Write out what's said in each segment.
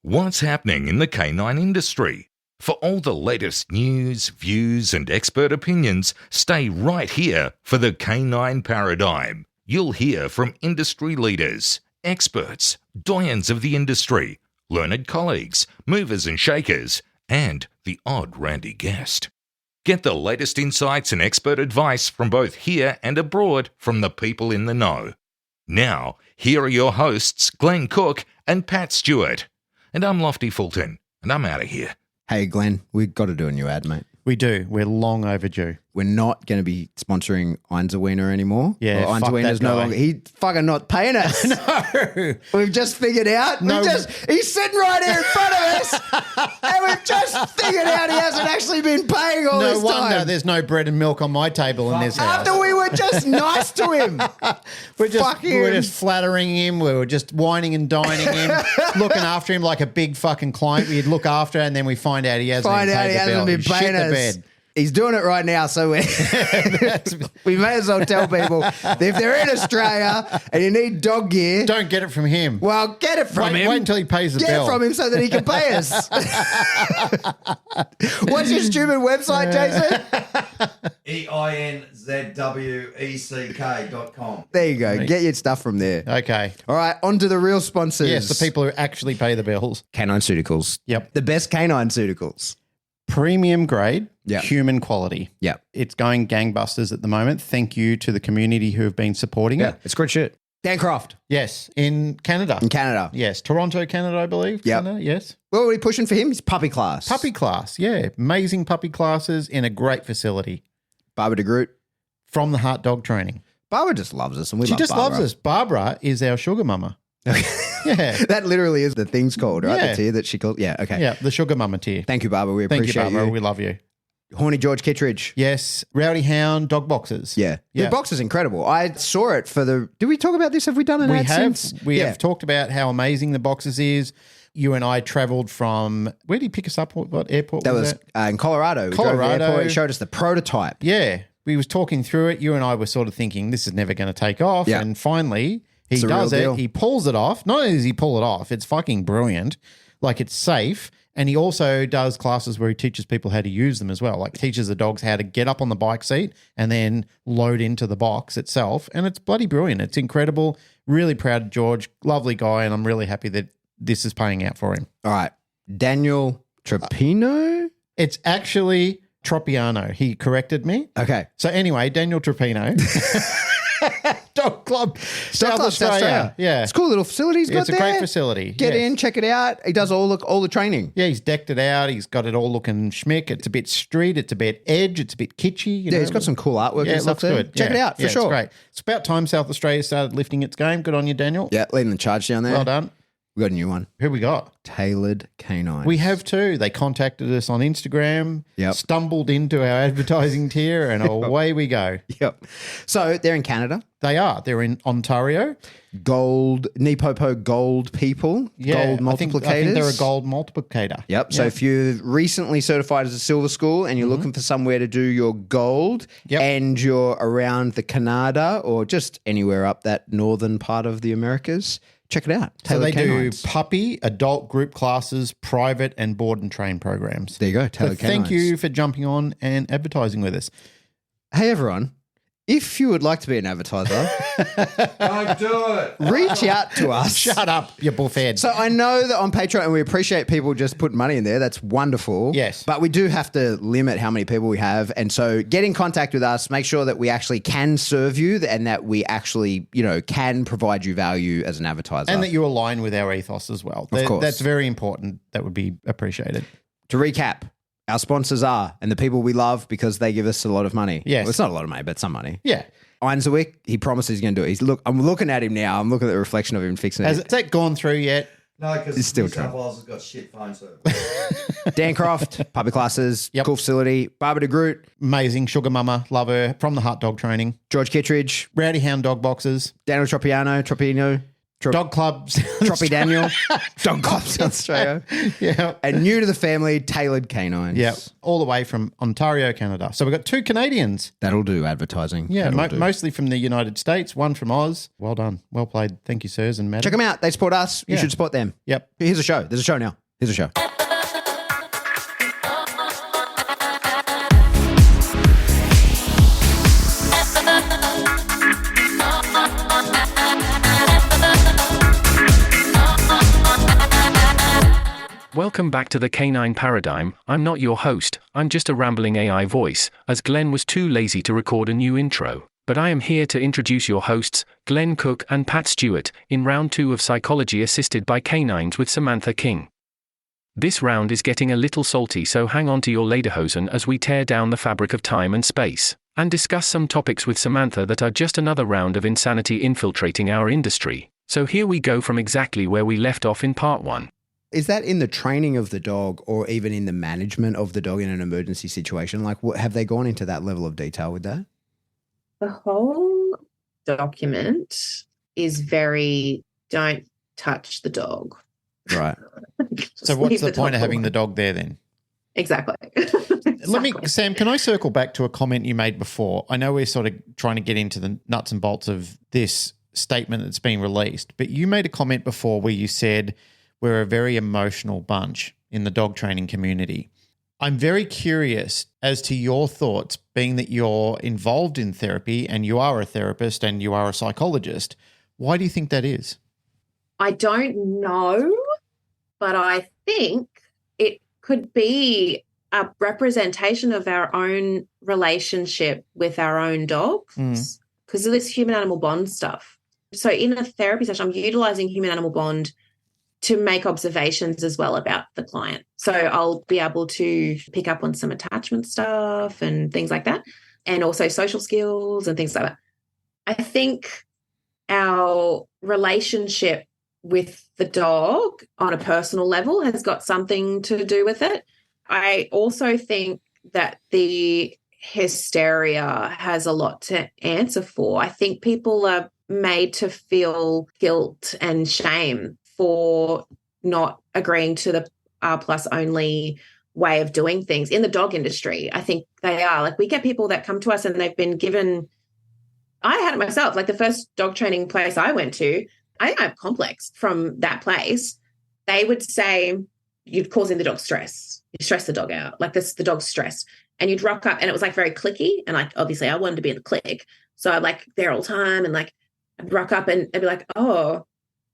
What's happening in the canine industry? For all the latest news, views, and expert opinions, stay right here for the Canine Paradigm. You'll hear from industry leaders, experts, doyens of the industry, learned colleagues, movers and shakers, and the odd randy guest. Get the latest insights and expert advice from both here and abroad from the people in the know. Now, here are your hosts, Glenn Cook and Pat Stewart. And I'm Lofty Fulton, and I'm out of here. Hey, Glenn, we've got to do a new ad, mate. We do. We're long overdue. We're not going to be sponsoring Einzelwiener anymore. Yeah, well, Einzelwiener's no longer. He's fucking not paying us. No. We've just figured out. No. He's sitting right here in front of us, and we've just figured out he hasn't actually been paying all this time. No wonder there's no bread and milk on my table in this house. After we were just nice to him. We're just flattering him. We were just whining and dining him, looking after him like a big fucking client we'd look after, and then we find out he hasn't been paying us. He's doing it right now, so we may as well tell people that if they're in Australia and you need dog gear, don't get it from him. Well, get it from him. Wait until he pays the bill. Get it from him so that he can pay us. What's your stupid website, Jason? einzweck.com. There you go. Get your stuff from there. Okay. All right, on to the real sponsors. Yes, the people who actually pay the bills. Canine Ceuticals. Yep. The best canine ceuticals. Premium grade, Yep. human quality. Yeah. It's going gangbusters at the moment. Thank you to the community who have been supporting Yeah, it. it's great shit. Dan Croft. Yes, in Canada. In Canada. Yes, Toronto, Canada, I believe. Yep. Canada, yes. What are we pushing for him? He's puppy class. Puppy class, yeah. Amazing puppy classes in a great facility. Barbara de Groot. From the Heart Dog Training. Barbara just loves us, and we She love just Barbara. loves us. Barbara is our sugar mama. Yeah. That literally is the thing's called, right? Yeah. The tier that she called. Yeah, okay. Yeah, the sugar mama tier. Thank you, Barbara. We Thank appreciate you, Barbara. We love you. Horny George Kittredge. Yes, Rowdy Hound dog boxes. Yeah. Yeah. The box is incredible. I saw it for the... Did we talk about this? Have we done an ad since? We have talked about how amazing the boxes is. You and I travelled from... Where did he pick us up? What airport That was was that? in Colorado. We drove to the airport. He showed us the prototype. Yeah. We was talking through it. You and I were sort of thinking, this is never going to take off. Yeah. And finally, he It's a does real it. deal. He pulls it off. Not only does he pull it off, it's fucking brilliant. Like, it's safe. And he also does classes where he teaches people how to use them as well. Like, teaches the dogs how to get up on the bike seat and then load into the box itself. And it's bloody brilliant. It's incredible. Really proud of George. Lovely guy. And I'm really happy that this is paying out for him. All right. Daniel Trapino? It's actually Tropiano. He corrected me. Okay. So anyway, Daniel Trapino. Dog Club, South Australia. Yeah. It's a cool little facility he's got It's a there. great facility. Get yes. in, check it out. He does all the training. Yeah, he's decked it out. He's got it all looking schmick. It's a bit street. It's a bit edge. It's a bit kitschy. You know? He's got some cool artwork Yeah, and it stuff looks there. good. Check it out for sure. It's great. It's about time South Australia started lifting its game. Good on you, Daniel. Yeah, leading the charge down there. Well done. We got a new one. Who we got? Tailored Canines. We have too. They contacted us on Instagram, Yep. stumbled into our advertising tier, and away we go. Yep. So they're in Canada. They are. They're in Ontario. Gold, Nipopo gold people. Yeah, Gold multiplicators. I think they're a gold multiplicator. Yep. So if you're recently certified as a silver school and you're looking for somewhere to do your gold Yep. and you're around the Canada or just anywhere up that northern part of the Americas, check it out. So they Tailored Canines. do puppy, adult group classes, private and board and train programs. There you go. So Tailored thank Canines. you for jumping on and advertising with us. Hey, everyone. If you would like to be an advertiser, Don't do it. reach out to us. Shut up, you buffhead. So I know that on Patreon, and we appreciate people just putting money in there. That's wonderful. Yes. But we do have to limit how many people we have. And so get in contact with us. Make sure that we actually can serve you and that we actually, can provide you value as an advertiser. and that you align with our ethos as well. Of course. That's very important. That would be appreciated. To recap, our sponsors are, and the people we love because they give us a lot of money. Yes. Well, it's not a lot of money, but some money. Yeah. Einzelwick, he promises he's going to do it. I'm looking at him now. I'm looking at the reflection of him fixing Has it. that gone through yet? No, because It's still New South true. Wales has got shit phone service. Dan Croft, public classes, Yep. cool facility. Barbara de Groot, Amazing. Sugar mama. Love her. From the Heart Dog Training. George Kittredge, Rowdy Hound dog boxes. Daniel Tropino, Dog Clubs. Troppy Daniel. Dog Club South Australia. Yeah. And new to the family, Tailored Canines. Yeah. All the way from Ontario, Canada. So we've got 2 Canadians. That'll do advertising. Yeah, That'll do. mostly from the United States, 1 from Oz. Well done. Well played. Thank you, sirs and madam. Check them out. They support us. You Yeah. should support them. Yep. Here's a show. There's a show now. Here's a show. Welcome back to the Canine Paradigm. I'm not your host, I'm just a rambling AI voice, as Glenn was too lazy to record a new intro. But I am here to introduce your hosts, Glenn Cook and Pat Stewart, in round 2 of Psychology Assisted by Canines with Samantha King. This round is getting a little salty, so hang on to your lederhosen as we tear down the fabric of time and space, and discuss some topics with Samantha that are just another round of insanity infiltrating our industry. So here we go from exactly where we left off in part 1. Is that in the training of the dog or even in the management of the dog in an emergency situation? Like, have they gone into that level of detail with that? The whole document is very don't touch the dog. Right. So what's the point of having the dog there then? Exactly. Sam, can I circle back to a comment you made before? I know we're sort of trying to get into the nuts and bolts of this statement that's been released, but you made a comment before where you said we're a very emotional bunch in the dog training community. I'm very curious as to your thoughts, being that you're involved in therapy and you are a therapist and you are a psychologist. Why do you think that is? I don't know, but I think it could be a representation of our own relationship with our own dogs because of this human-animal bond stuff. So in a therapy session, I'm utilizing human-animal bond to make observations as well about the client. So I'll be able to pick up on some attachment stuff and things like that, and also social skills and things like that. I think our relationship with the dog on a personal level has got something to do with it. I also think that the hysteria has a lot to answer for. I think people are made to feel guilt and shame for not agreeing to the R+ only way of doing things in the dog industry. I think they are. Like, we get people that come to us and they've been given, I had it myself, like the first dog training place I went to, I have complex from that place. They would say, you're causing the dog stress. You stress the dog out. Like, this, the dog's stressed. And you'd rock up and it was like very clicky. And like, obviously I wanted to be in the click. So I'm like there all the time. And like, I'd rock up and I'd be like, oh,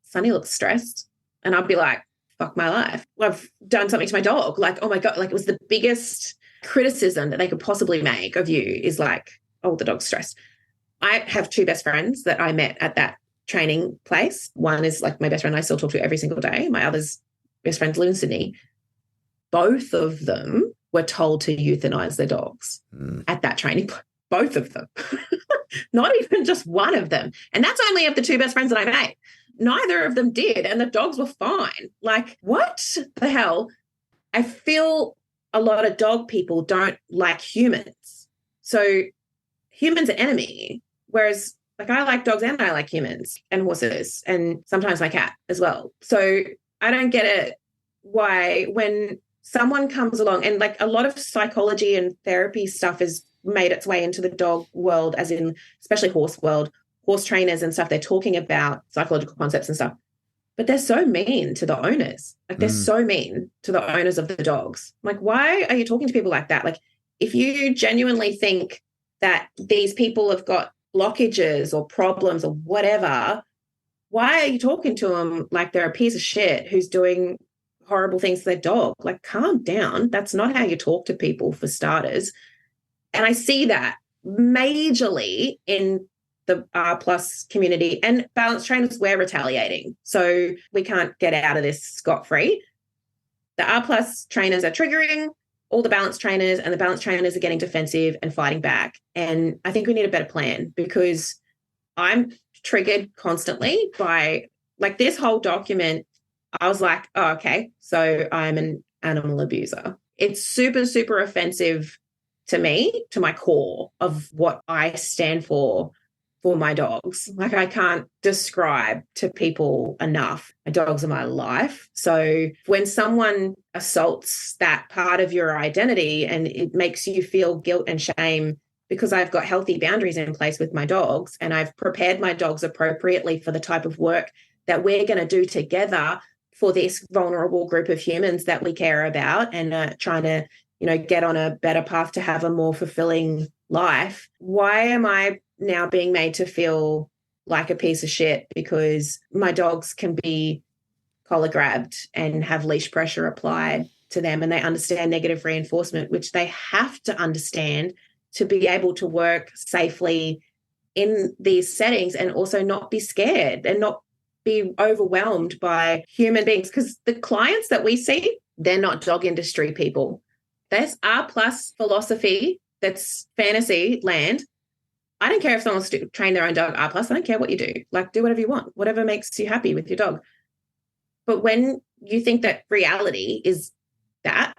Sonny looks stressed. And I'd be like, fuck my life. I've done something to my dog. Like, oh my God, like it was the biggest criticism that they could possibly make of you is like, oh, the dog's stressed. I have 2 best friends that I met at that training place. One is like my best friend I still talk to every single day. My other's best friends live in Sydney. Both of them were told to euthanize their dogs at that training place. Both of them. Not even just one of them. And that's only of the 2 best friends that I made. Neither of them did, and the dogs were fine. Like, what the hell? I feel a lot of dog people don't like humans. So humans are enemy, whereas like I like dogs and I like humans and horses and sometimes my cat as well. So I don't get it why when someone comes along, and like a lot of psychology and therapy stuff has made its way into the dog world, as in especially horse world, horse trainers and stuff, they're talking about psychological concepts and stuff, but they're so mean to the owners. Like they're so mean to the owners of the dogs. Like, why are you talking to people like that? Like, if you genuinely think that these people have got blockages or problems or whatever, why are you talking to them like they're a piece of shit who's doing horrible things to their dog? Like, calm down. That's not how you talk to people, for starters. And I see that majorly in the R+ community, and balance trainers, we're retaliating. So we can't get out of this scot-free. The R+ trainers are triggering all the balance trainers, and the balance trainers are getting defensive and fighting back. And I think we need a better plan, because I'm triggered constantly by like this whole document. I was like, oh, okay, so I'm an animal abuser. It's super, super offensive to me, to my core of what I stand for for my dogs. Like, I can't describe to people enough. My dogs are my life. So when someone assaults that part of your identity and it makes you feel guilt and shame, because I've got healthy boundaries in place with my dogs and I've prepared my dogs appropriately for the type of work that we're going to do together for this vulnerable group of humans that we care about and trying to, get on a better path to have a more fulfilling life. Why am I now being made to feel like a piece of shit because my dogs can be collar grabbed and have leash pressure applied to them and they understand negative reinforcement, which they have to understand to be able to work safely in these settings and also not be scared and not be overwhelmed by human beings? Because the clients that we see, they're not dog industry people. There's R+ philosophy that's fantasy land. I don't care if someone wants to train their own dog R+. I don't care what you do. Like, do whatever you want, whatever makes you happy with your dog. But when you think that reality is that,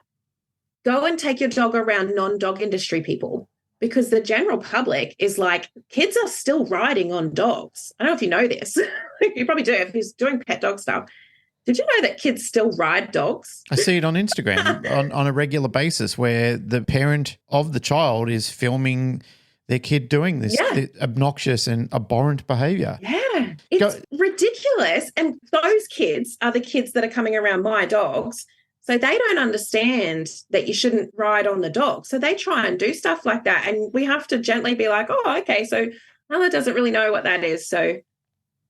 go and take your dog around non-dog industry people, because the general public is like, kids are still riding on dogs. I don't know if you know this. You probably do if he's doing pet dog stuff. Did you know that kids still ride dogs? I see it on Instagram on a regular basis where the parent of the child is filming their kid doing this obnoxious and abhorrent behavior. Yeah, it's ridiculous. And those kids are the kids that are coming around my dogs. So they don't understand that you shouldn't ride on the dog. So they try and do stuff like that. And we have to gently be like, oh, okay, so Ella doesn't really know what that is. So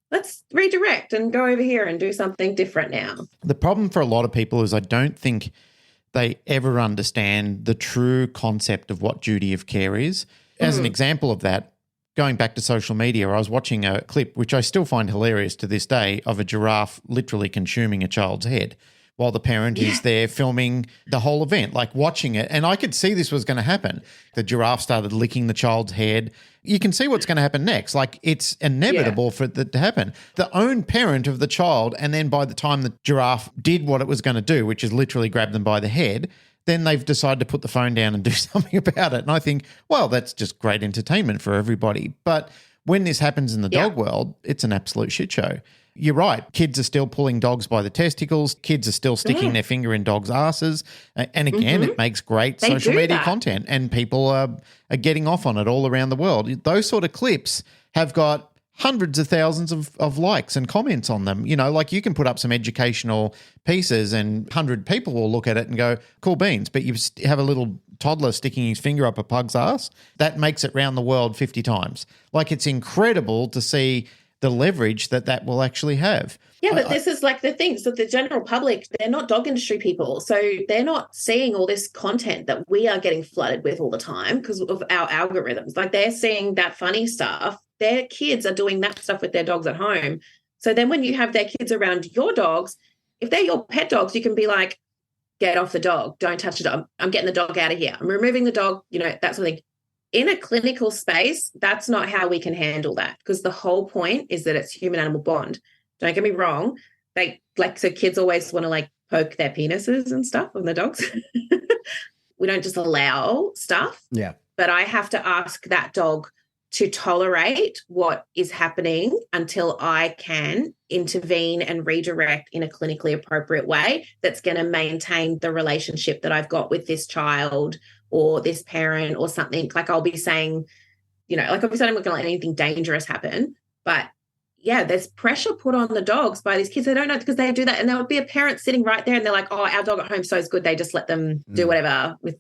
let's redirect and go over here and do something different now. The problem for a lot of people is I don't think they ever understand the true concept of what duty of care is. As an example of that, going back to social media, I was watching a clip, which I still find hilarious to this day, of a giraffe literally consuming a child's head while the parent is there filming the whole event, like watching it. And I could see this was going to happen. The giraffe started licking the child's head. You can see what's going to happen next. Like, it's inevitable for that to happen. The own parent of the child, and then by the time the giraffe did what it was going to do, which is literally grab them by the head, then they've decided to put the phone down and do something about it. And I think, well, that's just great entertainment for everybody. But when this happens in the dog world, it's an absolute shit show. You're right. Kids are still pulling dogs by the testicles. Kids are still sticking their finger in dogs' asses. And again, it makes great social media content, and people are getting off on it all around the world. Those sort of clips have got hundreds of thousands of likes and comments on them. Like, you can put up some educational pieces and 100 people will look at it and go, cool beans. But you have a little toddler sticking his finger up a pug's ass. That makes it round the world 50 times. Like, it's incredible to see the leverage that will actually have. Yeah, but this is like the thing. So the general public, they're not dog industry people. So they're not seeing all this content that we are getting flooded with all the time because of our algorithms. Like, they're seeing that funny stuff. Their kids are doing that stuff with their dogs at home. So then when you have their kids around your dogs, if they're your pet dogs, you can be like, get off the dog. Don't touch the dog. I'm getting the dog out of here. I'm removing the dog, that sort of thing. In a clinical space, that's not how we can handle that, because the whole point is that it's human-animal bond. Don't get me wrong. So kids always want to poke their penises and stuff on the dogs. We don't just allow stuff. Yeah. But I have to ask that dog to tolerate what is happening until I can intervene and redirect in a clinically appropriate way that's going to maintain the relationship that I've got with this child or this parent or something. Like, I'll be saying, obviously I'm not going to let anything dangerous happen, but yeah, there's pressure put on the dogs by these kids. They don't know, because they do that. And there would be a parent sitting right there and they're like, oh, our dog at home so is good. They just let them do whatever with,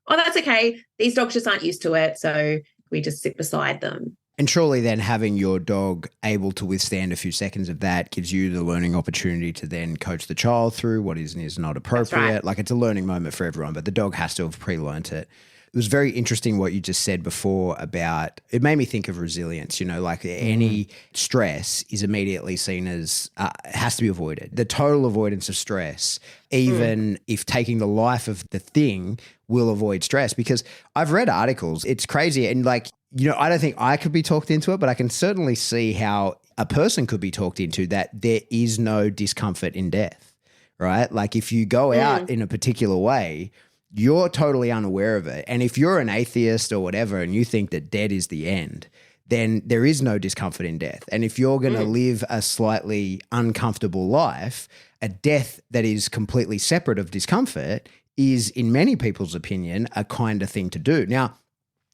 oh, that's okay. These dogs just aren't used to it. So we just sit beside them. And surely then having your dog able to withstand a few seconds of that gives you the learning opportunity to then coach the child through what is and is not appropriate. Right. Like, it's a learning moment for everyone, but the dog has to have pre-learned it. It was very interesting what you just said before about, it made me think of resilience, any stress is immediately seen as, has to be avoided. The total avoidance of stress, even if taking the life of the thing will avoid stress, because I've read articles, it's crazy. And I don't think I could be talked into it, but I can certainly see how a person could be talked into that there is no discomfort in death, right? Like, if you go out in a particular way, you're totally unaware of it. And if you're an atheist or whatever and you think that dead is the end, then there is no discomfort in death. And if you're going to live a slightly uncomfortable life, a death that is completely separate of discomfort is, in many people's opinion, a kinder thing to do. Now,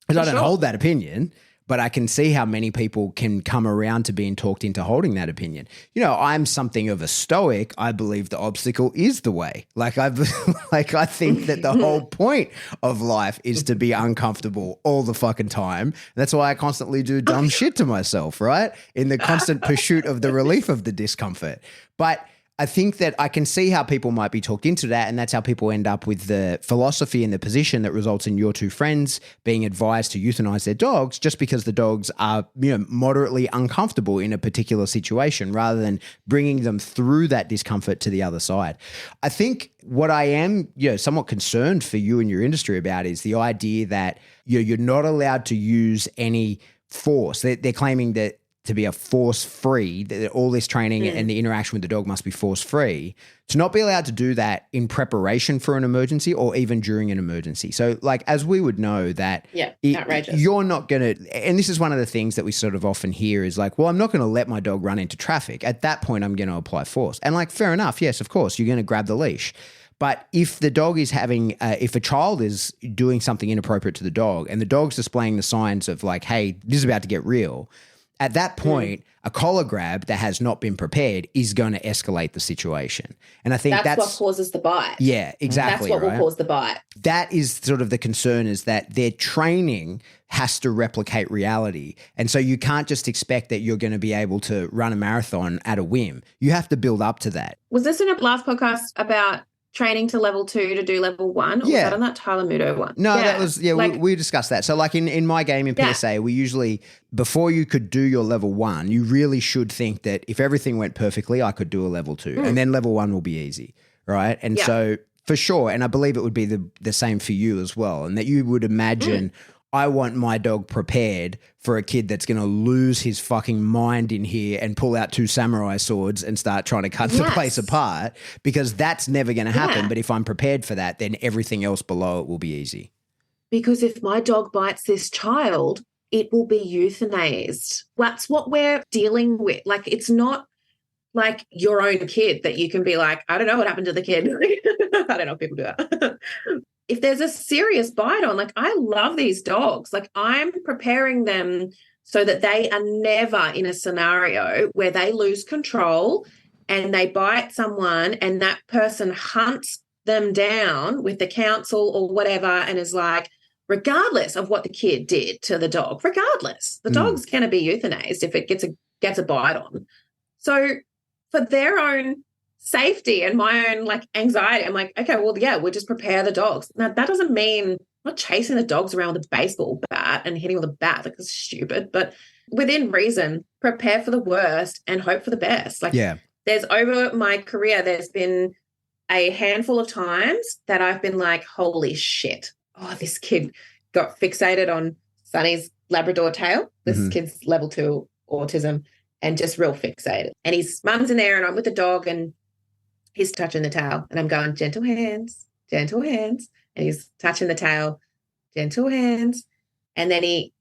I don't hold that opinion, but I can see how many people can come around to being talked into holding that opinion. You know, I'm something of a stoic. I believe the obstacle is the way. I think that the whole point of life is to be uncomfortable all the fucking time. That's why I constantly do dumb shit to myself, right? In the constant pursuit of the relief of the discomfort. But I think that I can see how people might be talked into that, and that's how people end up with the philosophy and the position that results in your two friends being advised to euthanize their dogs just because the dogs are, moderately uncomfortable in a particular situation rather than bringing them through that discomfort to the other side. I think what I am, somewhat concerned for you and your industry about is the idea that you're not allowed to use any force. They're claiming that to be a force-free, that all this training and the interaction with the dog must be force-free, to not be allowed to do that in preparation for an emergency or even during an emergency. So as we would know that outrageous. You're not going to, and this is one of the things that we sort of often hear is I'm not going to let my dog run into traffic. At that point, I'm going to apply force. And fair enough, yes, of course, you're going to grab the leash. But if the dog is if a child is doing something inappropriate to the dog and the dog's displaying the signs of hey, this is about to get real, at that point, a collar grab that has not been prepared is going to escalate the situation. And I think that's what causes the bite. Yeah, exactly. That's what will cause the bite. That is sort of the concern, is that their training has to replicate reality. And so you can't just expect that you're going to be able to run a marathon at a whim. You have to build up to that. Was this in a last podcast about training to level 2 to do level 1? Or was that on that Tyler Muto one? No, that was, we discussed that. So in my game in PSA, we usually, before you could do your level 1, you really should think that if everything went perfectly, I could do a level 2 and then level 1 will be easy, right? And so for sure, and I believe it would be the same for you as well, and that you would imagine I want my dog prepared for a kid that's going to lose his fucking mind in here and pull out 2 samurai swords and start trying to cut the place apart, because that's never going to happen. But if I'm prepared for that, then everything else below it will be easy. Because if my dog bites this child, it will be euthanized. That's what we're dealing with. It's not like your own kid that you can be I don't know what happened to the kid. I don't know if people do that. If there's a serious bite on, I love these dogs. I'm preparing them so that they are never in a scenario where they lose control and they bite someone and that person hunts them down with the council or whatever and is regardless of what the kid did to the dog, regardless, the dog's going to be euthanized if it gets a bite on. So for their own safety and my own anxiety, I'm okay, well, we'll just prepare the dogs. Now, that doesn't mean I'm not chasing the dogs around with a baseball bat and hitting with a bat. That's stupid. But within reason, prepare for the worst and hope for the best. There's over my career, there's been a handful of times that I've been holy shit. Oh, this kid got fixated on Sonny's Labrador tail. This kid's level 2 autism and just real fixated. And his mum's in there and I'm with the dog and he's touching the tail and I'm going, gentle hands. And he's touching the tail, gentle hands. And then he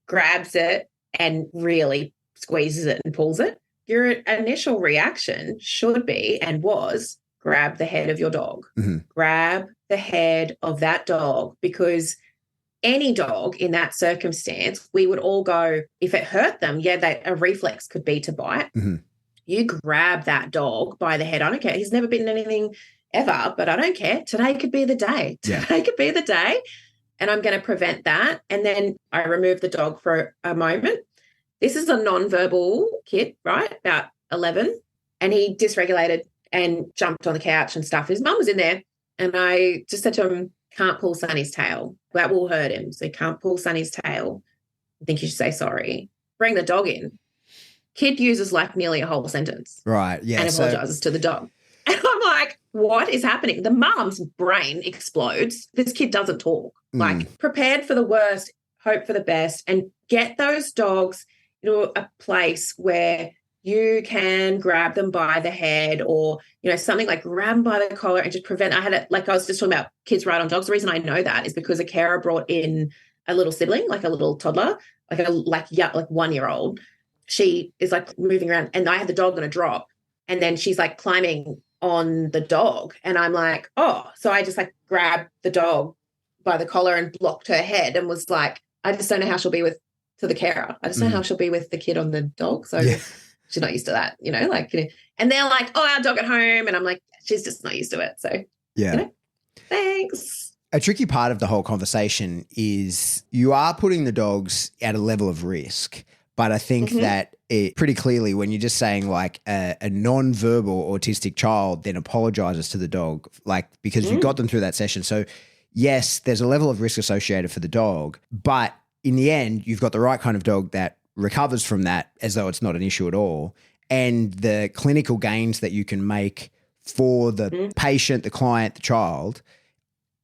grabs it and really squeezes it and pulls it. Your initial reaction should be and was grab the head of your dog. Grab the head of that dog, because any dog in that circumstance, we would all go, if it hurt them, a reflex could be to bite. You grab that dog by the head. I don't care. He's never bitten anything ever, but I don't care. Today could be the day. Today could be the day. And I'm going to prevent that. And then I remove the dog for a moment. This is a nonverbal kid, right? About 11. And he dysregulated and jumped on the couch and stuff. His mum was in there. And I just said to him, can't pull Sonny's tail. That will hurt him. So he can't pull Sonny's tail. I think you should say sorry. Bring the dog in. Kid uses nearly a whole sentence. Right, yeah. And apologizes to the dog. And I'm what is happening? The mum's brain explodes. This kid doesn't talk. Prepared for the worst, hope for the best, and get those dogs into a place where you can grab them by the head or, something grab them by the collar and just prevent. I was just talking about kids ride on dogs. The reason I know that is because a carer brought in a little sibling, a little toddler, like a 1-year-old. She is like moving around, and I had the dog on a drop, and then she's like climbing on the dog, and I'm like, oh, so I just like grabbed the dog by the collar and blocked her head, and was like, I just don't know how she'll be with to the carer. I just don't know how she'll be with the kid on the dog. So she's not used to that, and they're like, oh, our dog at home, and I'm like, she's just not used to it. So thanks. A tricky part of the whole conversation is you are putting the dogs at a level of risk. But I think that it pretty clearly, when you're just saying like a non-verbal autistic child then apologizes to the dog, like because you got them through that session. So yes, there's a level of risk associated for the dog, but in the end, you've got the right kind of dog that recovers from that as though it's not an issue at all. And the clinical gains that you can make for the patient, the client, the child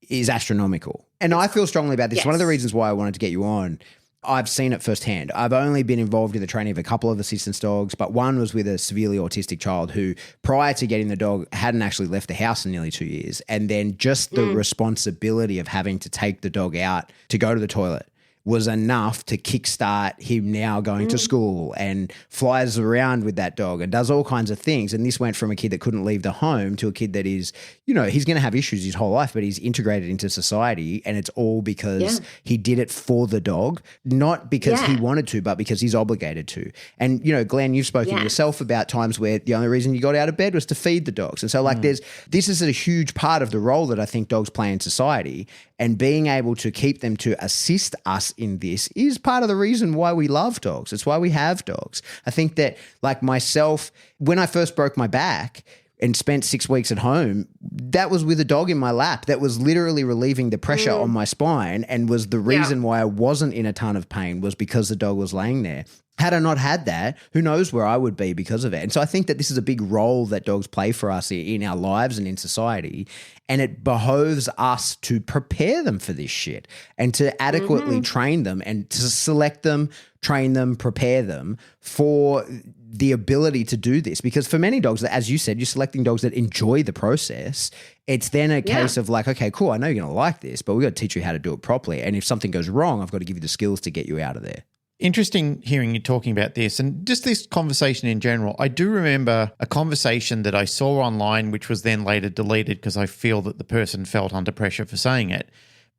is astronomical. And I feel strongly about this. One of the reasons why I wanted to get you on, I've seen it firsthand. I've only been involved in the training of a couple of assistance dogs, but one was with a severely autistic child who, prior to getting the dog, hadn't actually left the house in nearly 2 years. And then just the responsibility of having to take the dog out to go to the toilet was enough to kickstart him now going to school and flies around with that dog and does all kinds of things. And this went from a kid that couldn't leave the home to a kid that is, he's going to have issues his whole life, but he's integrated into society. And it's all because he did it for the dog, not because he wanted to, but because he's obligated to. And, Glenn, you've spoken yourself about times where the only reason you got out of bed was to feed the dogs. And so this is a huge part of the role that I think dogs play in society. And being able to keep them to assist us in this is part of the reason why we love dogs. It's why we have dogs. I think that, like myself, when I first broke my back and spent 6 weeks at home, that was with a dog in my lap that was literally relieving the pressure on my spine, and was the reason why I wasn't in a ton of pain, was because the dog was laying there. Had I not had that, who knows where I would be because of it. And so I think that this is a big role that dogs play for us in our lives and in society. And it behoves us to prepare them for this shit and to adequately train them and to select them, train them, prepare them for the ability to do this. Because for many dogs, as you said, you're selecting dogs that enjoy the process. It's then a case of like, okay, cool, I know you're going to like this, but we've got to teach you how to do it properly. And if something goes wrong, I've got to give you the skills to get you out of there. Interesting hearing you talking about this and just this conversation in general. I do remember a conversation that I saw online, which was then later deleted because I feel that the person felt under pressure for saying it.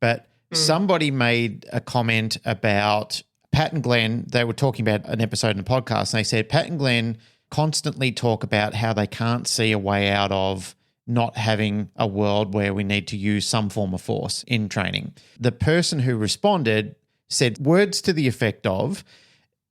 But somebody made a comment about Pat and Glenn. They were talking about an episode in the podcast, and they said Pat and Glenn constantly talk about how they can't see a way out of not having a world where we need to use some form of force in training. The person who responded said words to the effect of,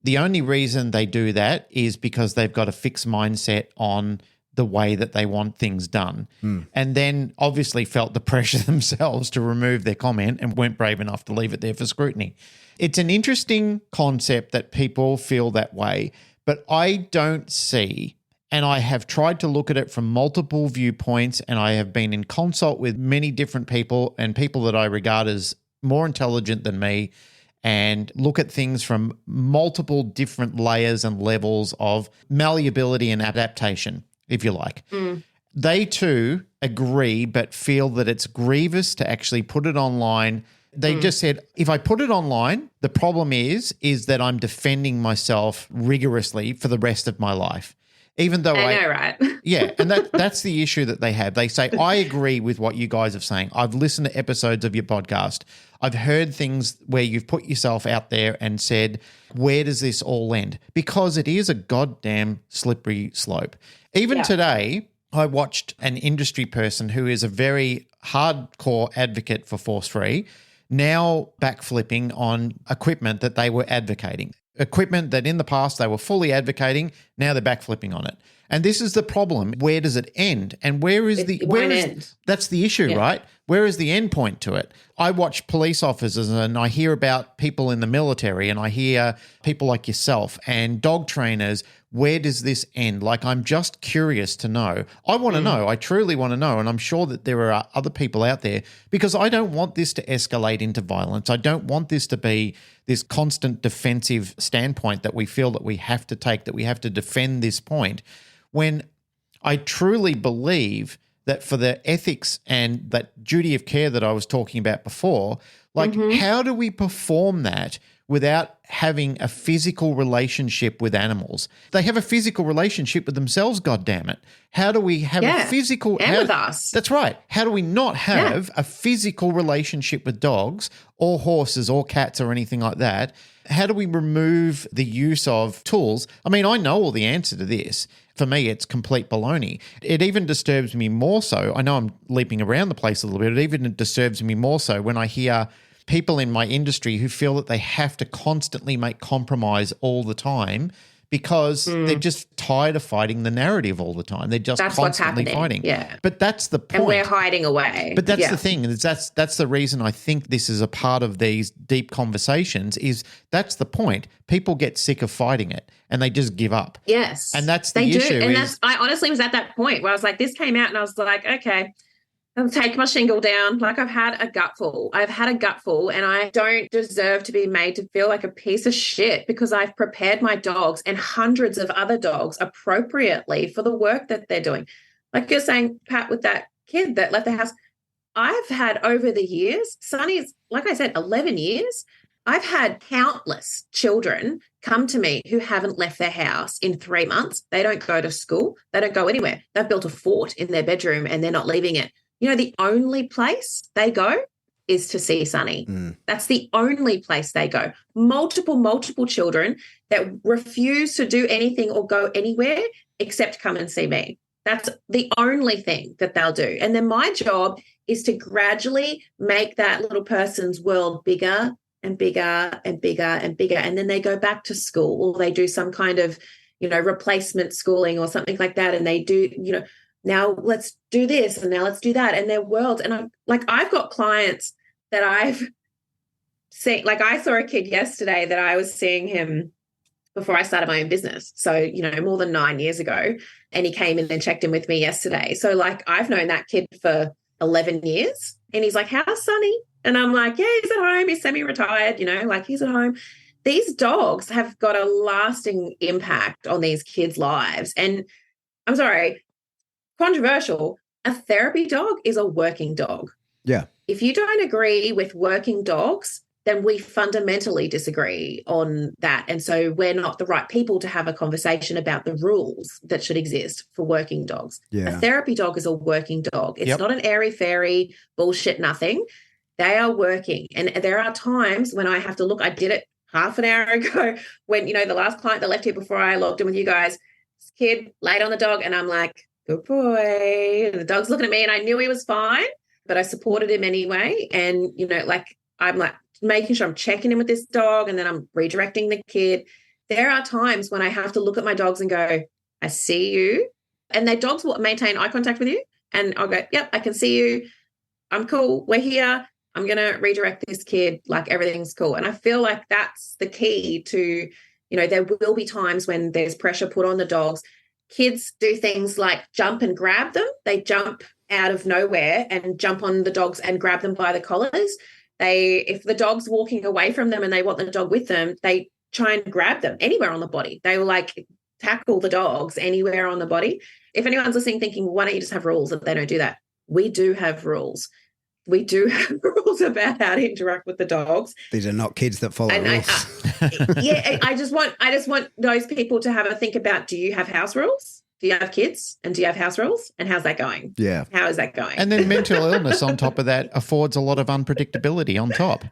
the only reason they do that is because they've got a fixed mindset on the way that they want things done. And then obviously felt the pressure themselves to remove their comment and weren't brave enough to leave it there for scrutiny. It's an interesting concept that people feel that way, but I don't see, and I have tried to look at it from multiple viewpoints, and I have been in consult with many different people and people that I regard as more intelligent than me, and look at things from multiple different layers and levels of malleability and adaptation, if you like. They too agree, but feel that it's grievous to actually put it online. They just said, if I put it online, the problem is that I'm defending myself rigorously for the rest of my life. Even though I know, right? Yeah, and that's the issue that they have. They say, I agree with what you guys are saying. I've listened to episodes of your podcast. I've heard things where you've put yourself out there and said, where does this all end? Because it is a goddamn slippery slope. Even today, I watched an industry person who is a very hardcore advocate for force-free now backflipping on equipment that they were advocating. Equipment that in the past they were fully advocating, now they're backflipping on it. And this is the problem. Where does it end? And that's the issue, right? Where is the end point to it? I watch police officers and I hear about people in the military and I hear people like yourself and dog trainers. Where does this end? Like, I'm just curious to know. I want to know. I truly want to know. And I'm sure that there are other people out there, because I don't want this to escalate into violence. I don't want this to be this constant defensive standpoint that we feel that we have to take, that we have to defend this point, when I truly believe that for the ethics and that duty of care that I was talking about before, like how do we perform that without having a physical relationship with animals. They have a physical relationship with themselves, goddammit. How do we have a physical... and with us. That's right. How do we not have a physical relationship with dogs or horses or cats or anything like that? How do we remove the use of tools? I mean, I know all the answer to this. For me, it's complete baloney. It even disturbs me more so. I know I'm leaping around the place a little bit. It even disturbs me more so when I hear people in my industry who feel that they have to constantly make compromise all the time because they're just tired of fighting the narrative all the time. They're just constantly fighting. Yeah. But that's the point. And we're hiding away. But that's the thing. That's the reason I think this is a part of these deep conversations is that's the point. People get sick of fighting it and they just give up. Yes. And that's the issue. And I honestly was at that point where I was like, this came out and I was like, okay, I'll take my shingle down. Like I've had a gutful. And I don't deserve to be made to feel like a piece of shit because I've prepared my dogs and hundreds of other dogs appropriately for the work that they're doing. Like you're saying, Pat, with that kid that left the house, I've had over the years, Sonny's, like I said, 11 years, I've had countless children come to me who haven't left their house in 3 months. They don't go to school. They don't go anywhere. They've built a fort in their bedroom and they're not leaving it. You know, the only place they go is to see Sonny. That's the only place they go. Multiple children that refuse to do anything or go anywhere except come and see me. That's the only thing that they'll do. And then my job is to gradually make that little person's world bigger and bigger and bigger and bigger. And then they go back to school or they do some kind of, replacement schooling or something like that. And they do, now let's do this and now let's do that. And their worlds. And I've got clients that I've seen, like I saw a kid yesterday that I was seeing him before I started my own business. So, more than 9 years ago. And he came in and checked in with me yesterday. So like I've known that kid for 11 years and he's like, how's Sonny? And I'm like, yeah, he's at home. He's semi-retired, he's at home. These dogs have got a lasting impact on these kids' lives. And I'm sorry, controversial, a therapy dog is a working dog. Yeah. If you don't agree with working dogs, then we fundamentally disagree on that. And so we're not the right people to have a conversation about the rules that should exist for working dogs. Yeah. A therapy dog is a working dog. It's not an airy-fairy bullshit nothing. They are working. And there are times when I have to look, I did it half an hour ago when, the last client that left here before I logged in with you guys, this kid laid on the dog and I'm like, good boy. And the dog's looking at me and I knew he was fine, but I supported him anyway. And, I'm like making sure I'm checking in with this dog and then I'm redirecting the kid. There are times when I have to look at my dogs and go, I see you. And their dogs will maintain eye contact with you. And I'll go, yep, I can see you. I'm cool. We're here. I'm going to redirect this kid like everything's cool. And I feel like that's the key to, there will be times when there's pressure put on the dogs. Kids do things like jump and grab them. They jump out of nowhere and jump on the dogs and grab them by the collars. If the dog's walking away from them and they want the dog with them, they try and grab them anywhere on the body. They will tackle the dogs anywhere on the body. If anyone's listening thinking, why don't you just have rules that they don't do that? We do have rules. We do have rules about how to interact with the dogs. These are not kids that follow rules. I just want those people to have a think about, do you have house rules? Do you have kids? And do you have house rules? And how's that going? Yeah. How is that going? And then mental illness on top of that affords a lot of unpredictability on top.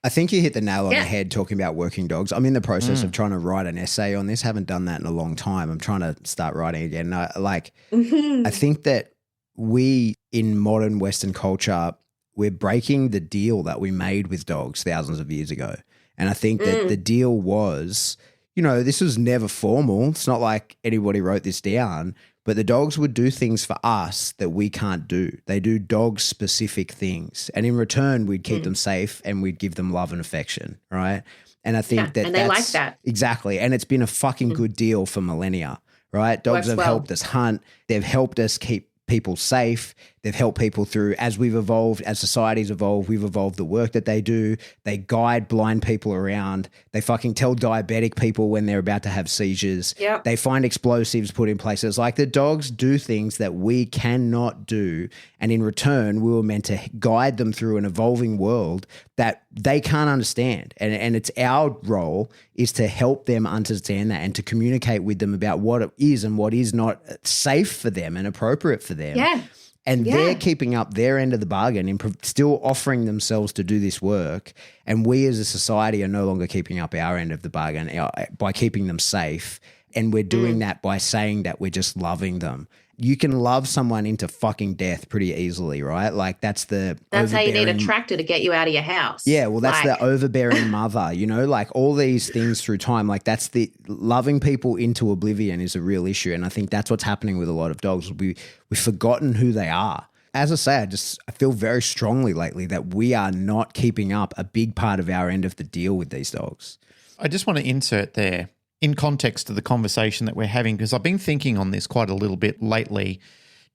I think you hit the nail on the head talking about working dogs. I'm in the process of trying to write an essay on this. Haven't done that in a long time. I'm trying to start writing again. I think that we in modern Western culture, we're breaking the deal that we made with dogs thousands of years ago. And I think that the deal was, this was never formal. It's not like anybody wrote this down, but the dogs would do things for us that we can't do. They do dog-specific things. And in return, we'd keep them safe and we'd give them love and affection, right? And I think and they like that. Exactly. And it's been a fucking good deal for millennia, right? Dogs have helped us hunt. They've helped us keep people safe. They've helped people through, as we've evolved, as society's evolved, we've evolved the work that they do. They guide blind people around. They fucking tell diabetic people when they're about to have seizures. Yep. They find explosives put in places. Like the dogs do things that we cannot do. And in return, we were meant to guide them through an evolving world that they can't understand. And it's our role is to help them understand that and to communicate with them about what it is and what is not safe for them and appropriate for them. Yeah. And they're keeping up their end of the bargain and still offering themselves to do this work. And we as a society are no longer keeping up our end of the bargain by keeping them safe. And we're doing that by saying that we're just loving them. You can love someone into fucking death pretty easily, right? Like that's how you need a tractor to get you out of your house. Yeah, well, that's the overbearing mother, like all these things through time. Like that's the loving people into oblivion is a real issue. And I think that's what's happening with a lot of dogs. We've forgotten who they are. As I say, I feel very strongly lately that we are not keeping up a big part of our end of the deal with these dogs. I just want to insert there in context to the conversation that we're having, because I've been thinking on this quite a little bit lately,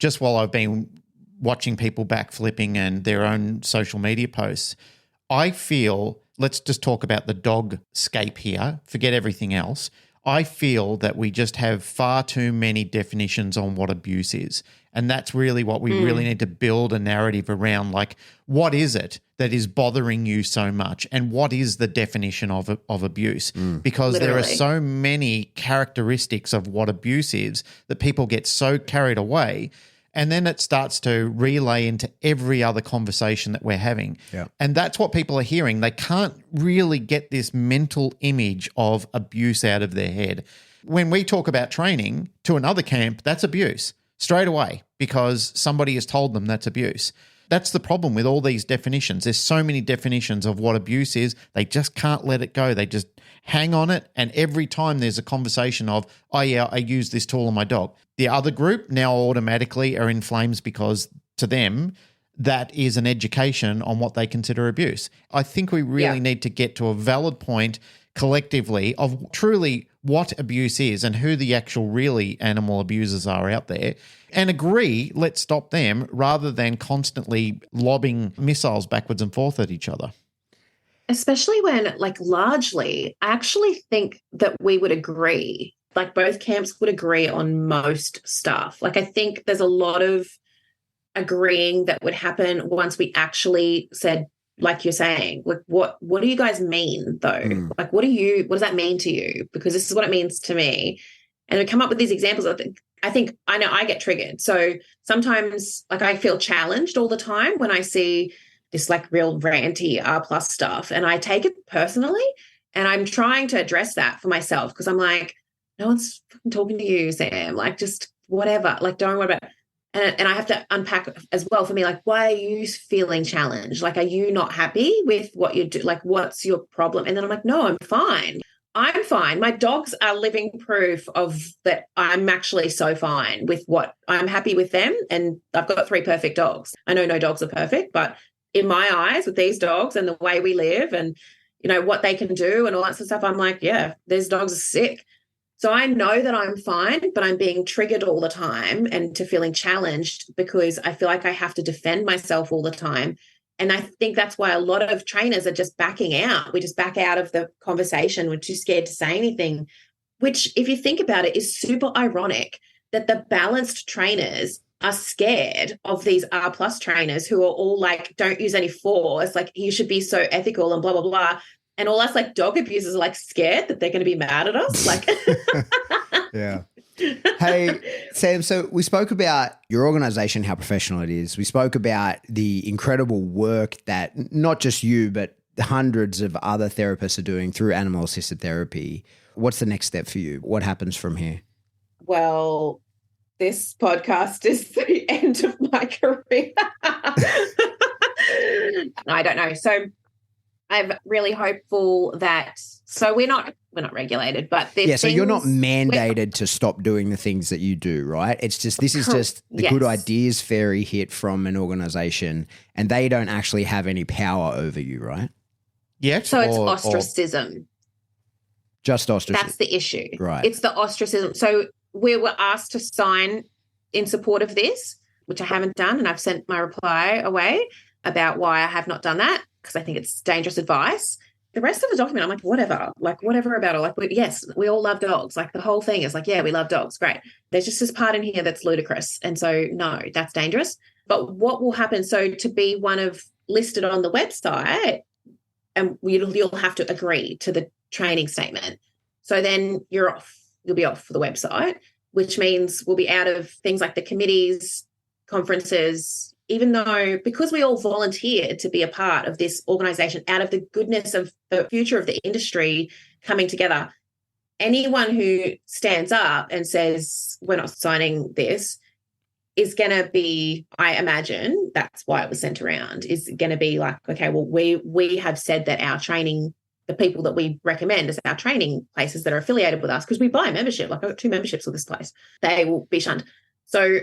just while I've been watching people backflipping and their own social media posts. I feel, let's just talk about the dog scape here, forget everything else. I feel that we just have far too many definitions on what abuse is. And that's really what we really need to build a narrative around. Like, what is it that is bothering you so much? And what is the definition of abuse? Because there are so many characteristics of what abuse is that people get so carried away. And then it starts to relay into every other conversation that we're having. Yeah. And that's what people are hearing. They can't really get this mental image of abuse out of their head. When we talk about training to another camp, that's abuse straight away because somebody has told them that's abuse. That's the problem with all these definitions. There's so many definitions of what abuse is. They just can't let it go. They just hang on it. And every time there's a conversation of, oh yeah, I use this tool on my dog. The other group now automatically are in flames because to them, that is an education on what they consider abuse. I think we really need to get to a valid point collectively of truly what abuse is and who the actual really animal abusers are out there and agree, let's stop them rather than constantly lobbing missiles backwards and forth at each other. Especially when, like, largely, I actually think that we would agree, like both camps would agree on most stuff. Like, I think there's a lot of agreeing that would happen once we actually said, like you're saying, like, what do you guys mean though? Like, what does that mean to you? Because this is what it means to me. And we come up with these examples. I think I know I get triggered. So sometimes, like, I feel challenged all the time when I see this like real ranty R+ stuff, and I take it personally. And I'm trying to address that for myself because I'm like, no one's fucking talking to you, Sam. Like, just whatever. Like, don't worry about it. And I have to unpack as well for me, like, why are you feeling challenged? Like, are you not happy with what you do? Like, what's your problem? And then I'm like, no, I'm fine. I'm fine. My dogs are living proof of that. I'm actually so fine with what I'm happy with them. And I've got 3 perfect dogs. I know no dogs are perfect, but in my eyes with these dogs and the way we live and, you know, what they can do and all that sort of stuff, I'm like, yeah, these dogs are sick. So I know that I'm fine, but I'm being triggered all the time and to feeling challenged because I feel like I have to defend myself all the time. And I think that's why a lot of trainers are just backing out. We just back out of the conversation. We're too scared to say anything, which, if you think about it, is super ironic that the balanced trainers are scared of these R+ trainers who are all like, don't use any force. Like, you should be so ethical and blah, blah, blah. And all us like dog abusers are like scared that they're going to be mad at us. Like, yeah. Hey, Sam, so we spoke about your organization, how professional it is. We spoke about the incredible work that not just you, but hundreds of other therapists are doing through animal-assisted therapy. What's the next step for you? What happens from here? Well, this podcast is the end of my career. I don't know. So I'm really hopeful that, so we're not regulated, but so you're not mandated to stop doing the things that you do, right? It's just, this is just the good ideas fairy hit from an organization and they don't actually have any power over you, right? Yeah. So it's ostracism. Just ostracism. That's the issue. Right. It's the ostracism. So we were asked to sign in support of this, which I haven't done, and I've sent my reply away about why I have not done that, because I think it's dangerous advice. The rest of the document, I'm like, whatever about it. Like, yes, we all love dogs. Like, the whole thing is like, yeah, we love dogs. Great. There's just this part in here that's ludicrous. And so, no, that's dangerous. But what will happen? So to be one of listed on the website, and you'll have to agree to the training statement. So then you're off. You'll be off for the website, which means we'll be out of things like the committees, conferences, even though, because we all volunteered to be a part of this organisation out of the goodness of the future of the industry coming together, anyone who stands up and says, we're not signing this, is going to be, I imagine, that's why it was sent around, is going to be like, okay, well, we have said that our training, the people that we recommend as our training places that are affiliated with us, because we buy membership, like I've got 2 memberships with this place, they will be shunned. So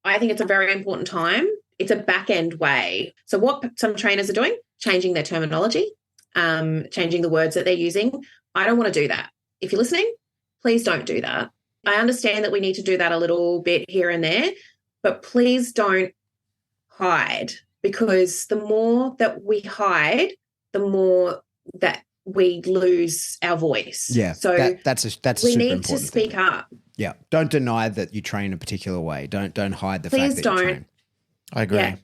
I think it's a very important time. It's a back-end way. So what some trainers are doing, changing their terminology, changing the words that they're using. I don't want to do that. If you're listening, please don't do that. I understand that we need to do that a little bit here and there, but please don't hide, because the more that we hide, the more that we lose our voice. Yeah, so that's a we super need important to speak thing. up. Yeah, don't deny that you train a particular way. Don't hide the Please fact that don't. you train. I agree. Yeah.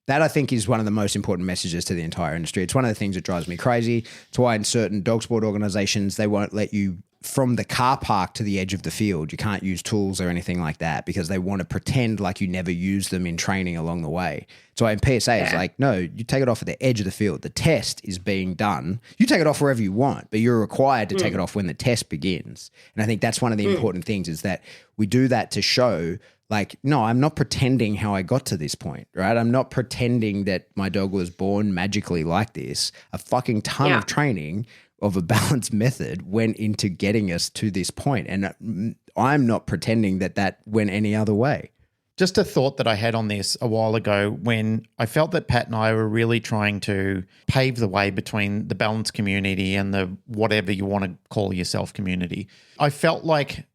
That, I think, is one of the most important messages to the entire industry. It's one of the things that drives me crazy. It's why in certain dog sport organizations, they won't let you from the car park to the edge of the field. You can't use tools or anything like that, because they want to pretend like you never use them in training along the way. So in PSA, it's like, no, you take it off at the edge of the field. The test is being done. You take it off wherever you want, but you're required to take it off when the test begins. And I think that's one of the important things, is that we do that to show, like, no, I'm not pretending how I got to this point, right? I'm not pretending that my dog was born magically like this. A fucking ton of training of a balanced method went into getting us to this point. And I'm not pretending that that went any other way. Just a thought that I had on this a while ago, when I felt that Pat and I were really trying to pave the way between the balanced community and the whatever you want to call yourself community. I felt like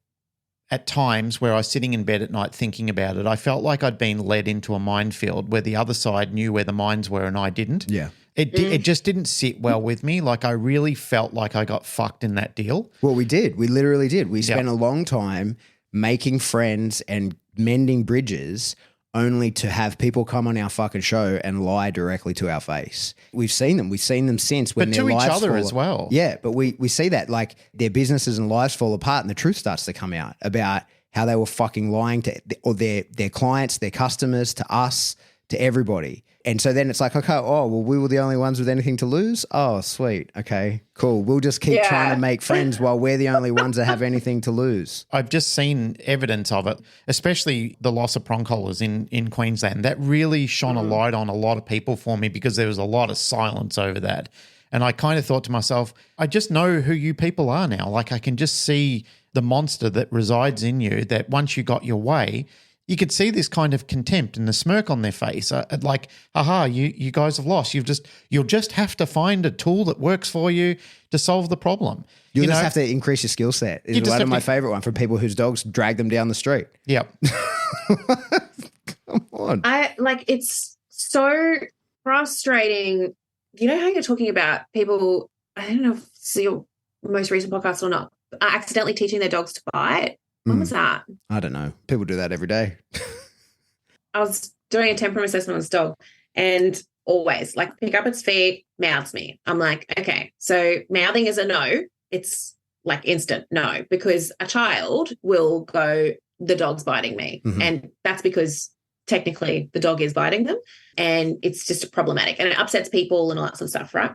at times where I was sitting in bed at night thinking about it, I felt like I'd been led into a minefield where the other side knew where the mines were and I didn't. Yeah. It just didn't sit well with me. Like, I really felt like I got fucked in that deal. Well, we did. We literally did. We spent a long time making friends and mending bridges, only to have people come on our fucking show and lie directly to our face. We've seen them. We've seen them since, when but their to each lives other fall as well. Yeah, but we see that, like, their businesses and lives fall apart, and the truth starts to come out about how they were fucking lying to their clients, their customers, to us, to everybody. And so then it's like, okay, oh, well, we were the only ones with anything to lose? Oh, sweet. Okay, cool. We'll just keep trying to make friends while we're the only ones that have anything to lose. I've just seen evidence of it, especially the loss of prong collars in Queensland. That really shone a light on a lot of people for me, because there was a lot of silence over that. And I kind of thought to myself, I just know who you people are now. Like, I can just see the monster that resides in you, that once you got your way, you could see this kind of contempt and the smirk on their face. Like, aha, you guys have lost. You'll just have to find a tool that works for you to solve the problem. You'll just have to increase your skill set. Is one of my favorite one, for people whose dogs drag them down the street. Yep. Come on. It's so frustrating. You know how you're talking about people, I don't know if it's your most recent podcast or not, accidentally teaching their dogs to bite? When was that? I don't know. People do that every day. I was doing a temperament assessment on this dog, and always, like, pick up its feet, mouths me. I'm like, okay, so mouthing is a no. It's like instant no, because a child will go, the dog's biting me. Mm-hmm. And that's because technically the dog is biting them, and it's just problematic, and it upsets people and all that sort of stuff, right?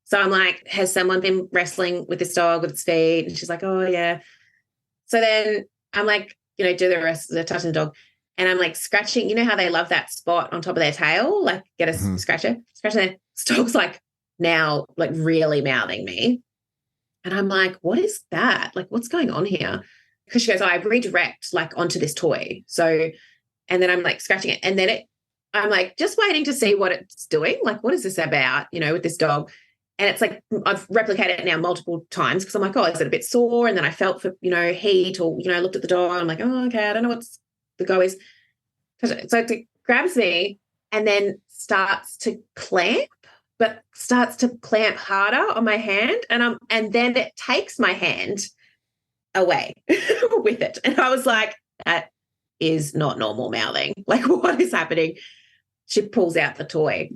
So I'm like, has someone been wrestling with this dog with its feet? And she's like, oh, yeah. So then I'm like, do the rest of the touching the dog. And I'm like scratching, you know how they love that spot on top of their tail? Like, get a scratcher. Scratching their dog's like now like really mouthing me. And I'm like, what is that? Like, what's going on here? Because she goes, I redirect like onto this toy. So, and then I'm like scratching it. And then I'm like just waiting to see what it's doing. Like, what is this about, with this dog? And it's like, I've replicated it now multiple times, because I'm like, oh, is it a bit sore? And then I felt for, heat, or, I looked at the dog. I'm like, oh, okay, I don't know what's the go is. So to grabs me and then starts to clamp, but starts to clamp harder on my hand. And then it takes my hand away with it. And I was like, that is not normal mouthing. Like, what is happening? She pulls out the toy.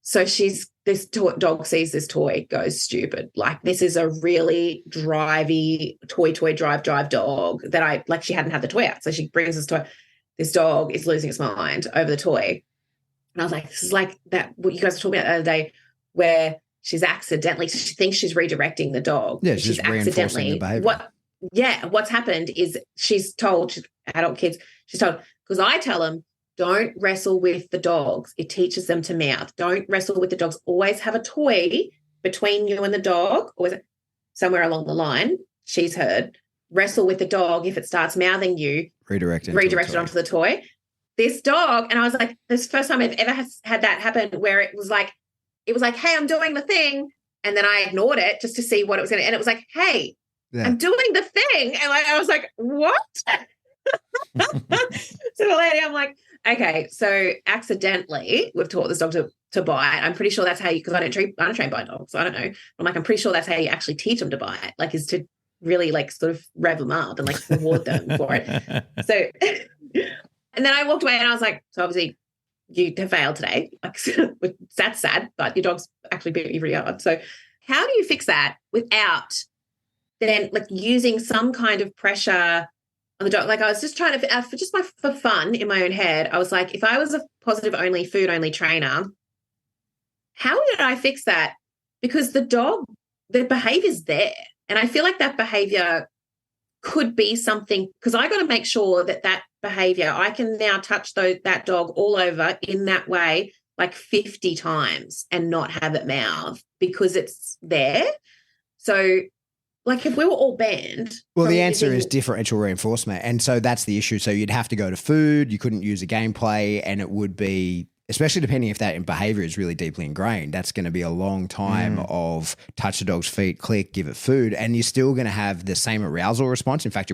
So this dog sees this toy, goes stupid. Like, this is a really drivey toy drive dog that she hadn't had the toy out. So she brings this toy. This dog is losing its mind over the toy. And I was like, this is like that, what you guys were talking about the other day, where she thinks she's redirecting the dog. Yeah, she's reinforcing the behavior. What's happened is she's told adult kids, because I tell them, don't wrestle with the dogs. It teaches them to mouth. Don't wrestle with the dogs. Always have a toy between you and the dog. Always, somewhere along the line, she's heard, wrestle with the dog. If it starts mouthing you, redirect it onto the toy. This dog, and I was like, this is the first time I've ever had that happen, where it was like, hey, I'm doing the thing. And then I ignored it just to see what it was going to, and it was like, hey, I'm doing the thing. And I was like, what? So the lady, I'm like, okay, so accidentally we've taught this dog to bite. I'm pretty sure that's how because I don't train bite dogs. So I don't know. I'm like, I'm pretty sure that's how you actually teach them to bite, like, is to really like sort of rev them up and like reward them for it. So, and then I walked away and I was like, so obviously you have failed today. Like, that's sad, but your dog's actually beat you really hard. So how do you fix that without then like using some kind of pressure on the dog? Like, I was just trying to, for fun in my own head, I was like, if I was a positive only, food only trainer, how did I fix that? Because the behavior's there. And I feel like that behavior could be something, because I got to make sure that behavior, I can now touch that dog all over in that way like 50 times and not have it mouth because it's there. So like, if we were all banned. Well, the answer is differential reinforcement. And so that's the issue. So you'd have to go to food. You couldn't use a gameplay, and it would be, especially depending if that behavior is really deeply ingrained, that's going to be a long time of touch the dog's feet, click, give it food, and you're still going to have the same arousal response. In fact,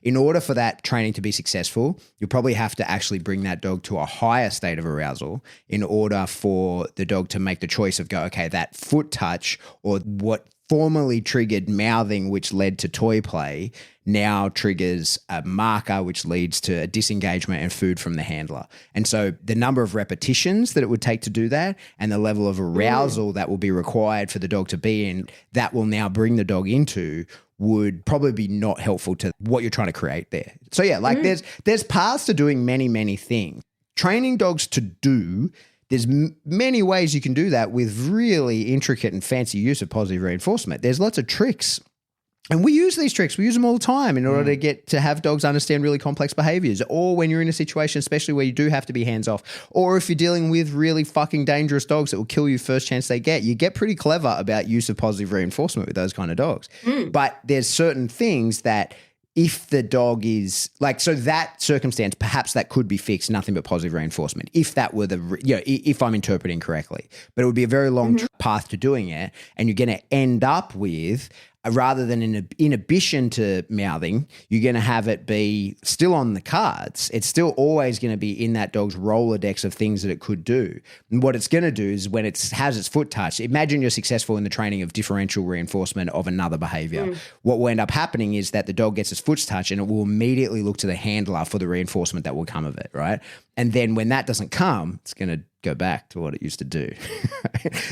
in order for that training to be successful, you probably have to actually bring that dog to a higher state of arousal in order for the dog to make the choice of okay, that foot touch or what formerly triggered mouthing, which led to toy play, now triggers a marker, which leads to a disengagement and food from the handler. And so the number of repetitions that it would take to do that and the level of arousal that will be required for the dog to be in, that will now bring the dog into, would probably be not helpful to what you're trying to create there. So yeah, like there's paths to doing many, many things. Training dogs to do, there's many ways you can do that with really intricate and fancy use of positive reinforcement. There's lots of tricks. And we use these tricks. We use them all the time in order to have dogs understand really complex behaviors, or when you're in a situation, especially where you do have to be hands off, or if you're dealing with really fucking dangerous dogs that will kill you first chance they get, you get pretty clever about use of positive reinforcement with those kind of dogs. But there's certain things that if the dog is like, so that circumstance, perhaps that could be fixed, nothing but positive reinforcement, if that were if I'm interpreting correctly. But it would be a very long path to doing it. And you're going to end up with, rather than an inhibition to mouthing, you're going to have it be still on the cards. It's still always going to be in that dog's Rolodex of things that it could do. And what it's going to do is when it has its foot touched, imagine you're successful in the training of differential reinforcement of another behavior. What will end up happening is that the dog gets its foot touched and it will immediately look to the handler for the reinforcement that will come of it, right? And then when that doesn't come, it's going to go back to what it used to do.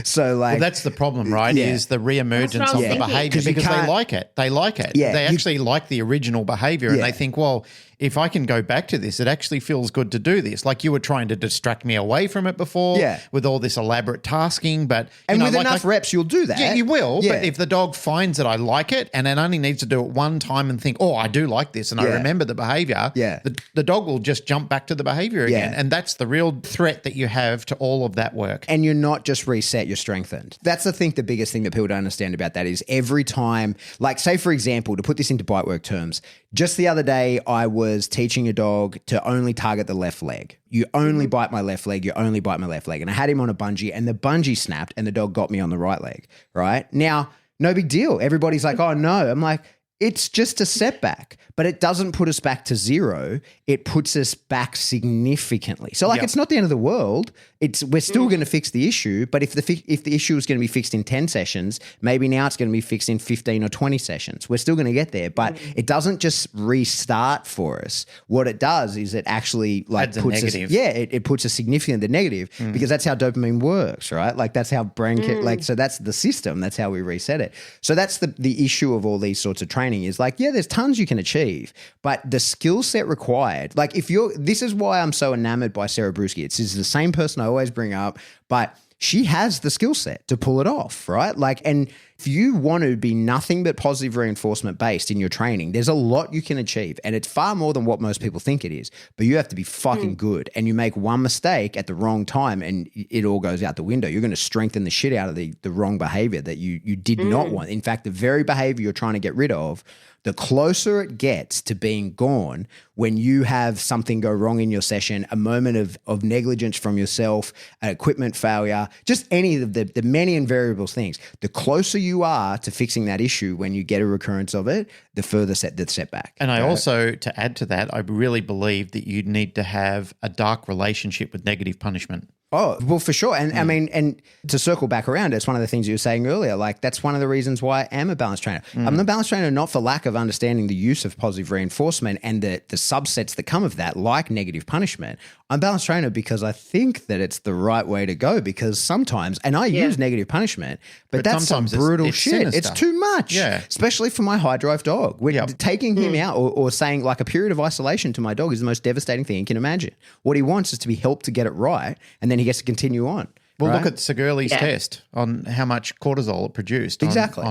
So like, well, that's the problem, right? Yeah. Is the reemergence of the behavior, because they like it. They like it. Yeah, they actually like the original behavior, and they think, well, if I can go back to this, it actually feels good to do this. Like you were trying to distract me away from it before with all this elaborate tasking, but with enough reps, you'll do that. Yeah, you will. Yeah. But if the dog finds that I like it and it only needs to do it one time and think, oh, I do like this, and I remember the behavior, the dog will just jump back to the behavior again. And that's the real threat that you have to all of that work. And you're not just reset, you're strengthened. That's the biggest thing that people don't understand about that is every time, like say for example, to put this into bite work terms, just the other day I was teaching a dog to only target the left leg. You only bite my left leg, you only bite my left leg. And I had him on a bungee and the bungee snapped and the dog got me on the right leg, right? Now, no big deal. Everybody's like, oh no. I'm like, It's just a setback, but it doesn't put us back to zero. It puts us back significantly. So it's not the end of the world. We're still going to fix the issue, but if the issue is going to be fixed in 10 sessions, maybe now it's going to be fixed in 15 or 20 sessions. We're still going to get there, but it doesn't just restart for us. What it does is it actually adds a negative. It puts a significant negative because that's how dopamine works, right? Like that's how brain so that's the system. That's how we reset it. So that's the issue of all these sorts of training is there's tons you can achieve, but the skill set required, this is why I'm so enamored by Sarah Brewski. It's the same person I always bring up, but she has the skill set to pull it off, right? And if you want to be nothing but positive reinforcement based in your training, there's a lot you can achieve. And it's far more than what most people think it is. But you have to be fucking good. And you make one mistake at the wrong time and it all goes out the window. You're going to strengthen the shit out of the wrong behavior that you did not want. In fact, the very behavior you're trying to get rid of, the closer it gets to being gone when you have something go wrong in your session, a moment of negligence from yourself, an equipment failure, just any of the many and variable things, the closer you are to fixing that issue when you get a recurrence of it, the further the setback. And I also, to add to that, I really believe that you need to have a dark relationship with negative punishment. Oh, well, for sure. And I mean, and to circle back around, it's one of the things you were saying earlier, that's one of the reasons why I am a balance trainer. I'm a balance trainer not for lack of understanding the use of positive reinforcement and the subsets that come of that, like negative punishment. I'm a balance trainer because I think that it's the right way to go because sometimes, and I use negative punishment, but that's some brutal shit. Sinister. It's too much, especially for my high drive dog. Taking him out or saying a period of isolation to my dog is the most devastating thing you can imagine. What he wants is to be helped to get it right, and then he gets to continue on. Well, look at Segurli's test on how much cortisol it produced. Exactly.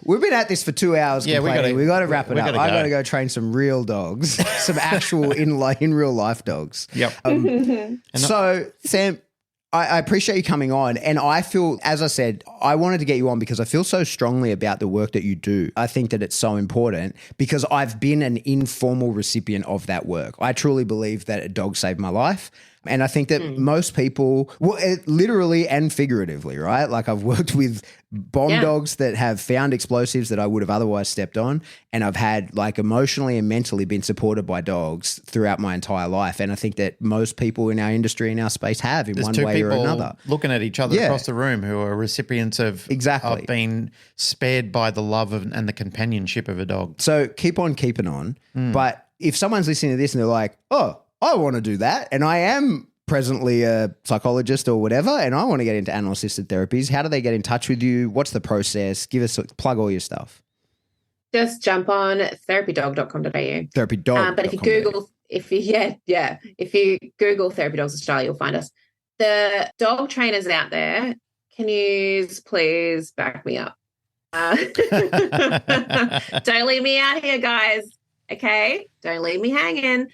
We've been at this for 2 hours. Yeah, we got to wrap it up. I got to go train some real dogs, some actual in real life dogs. Yep. So, Sam, I appreciate you coming on. And I feel, as I said, I wanted to get you on because I feel so strongly about the work that you do. I think that it's so important because I've been an informal recipient of that work. I truly believe that a dog saved my life. And I think that most people, literally and figuratively, right? I've worked with bomb dogs that have found explosives that I would have otherwise stepped on. And I've had emotionally and mentally been supported by dogs throughout my entire life. And I think that most people in our industry, in our space have in one way or another. Looking at each other across the room who are recipients of being spared by the love and the companionship of a dog. So keep on keeping on. But if someone's listening to this and they're like, oh, I want to do that. And I am presently a psychologist or whatever, and I want to get into animal assisted therapies. How do they get in touch with you? What's the process? Plug all your stuff. Just jump on therapydog.com.au. Therapydog. But if you Google Therapy Dogs Australia, you'll find us. The dog trainers out there, can you please back me up? Don't leave me out here, guys. Okay? Don't leave me hanging.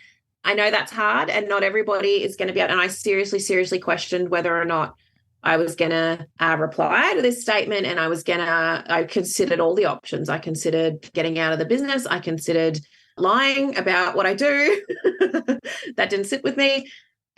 I know that's hard and not everybody is going to be able, and I seriously questioned whether or not I was going to reply to this statement, and I considered all the options. I considered getting out of the business. I considered lying about what I do. That didn't sit with me.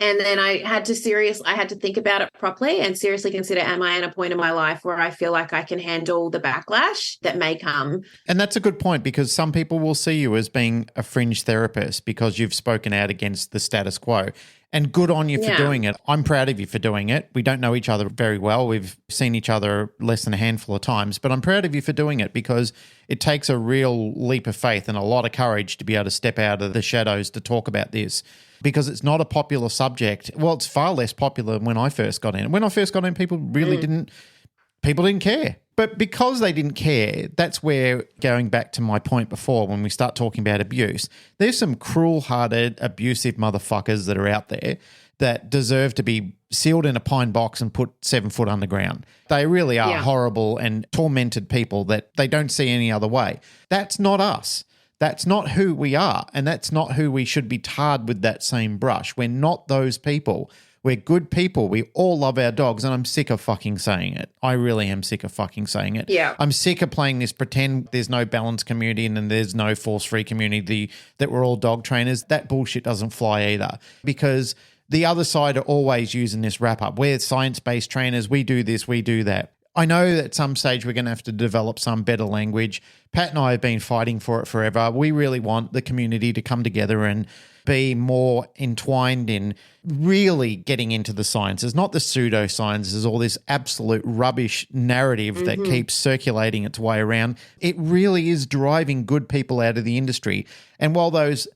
And then I had to think about it properly and seriously consider, am I at a point in my life where I feel like I can handle the backlash that may come? And that's a good point because some people will see you as being a fringe therapist because you've spoken out against the status quo. And good on you for doing it. I'm proud of you for doing it. We don't know each other very well. We've seen each other less than a handful of times, but I'm proud of you for doing it because it takes a real leap of faith and a lot of courage to be able to step out of the shadows to talk about this because it's not a popular subject. Well, it's far less popular than when I first got in. When I first got in, people really didn't care. But because they didn't care, that's where, going back to my point before, when we start talking about abuse, there's some cruel-hearted, abusive motherfuckers that are out there that deserve to be sealed in a pine box and put 7 foot underground. They really are horrible and tormented people that they don't see any other way. That's not us. That's not who we are, and that's not who we should be tarred with that same brush. We're not those people. We're good people. We all love our dogs, and I'm sick of fucking saying it. I really am sick of fucking saying it. Yeah. I'm sick of playing this pretend there's no balanced community and then there's no force-free community, that we're all dog trainers. That bullshit doesn't fly either because the other side are always using this wrap-up. We're science-based trainers. We do this, we do that. I know that at some stage we're going to have to develop some better language. Pat and I have been fighting for it forever. We really want the community to come together and be more entwined in really getting into the sciences, not the pseudosciences, all this absolute rubbish narrative that keeps circulating its way around. It really is driving good people out of the industry. And while those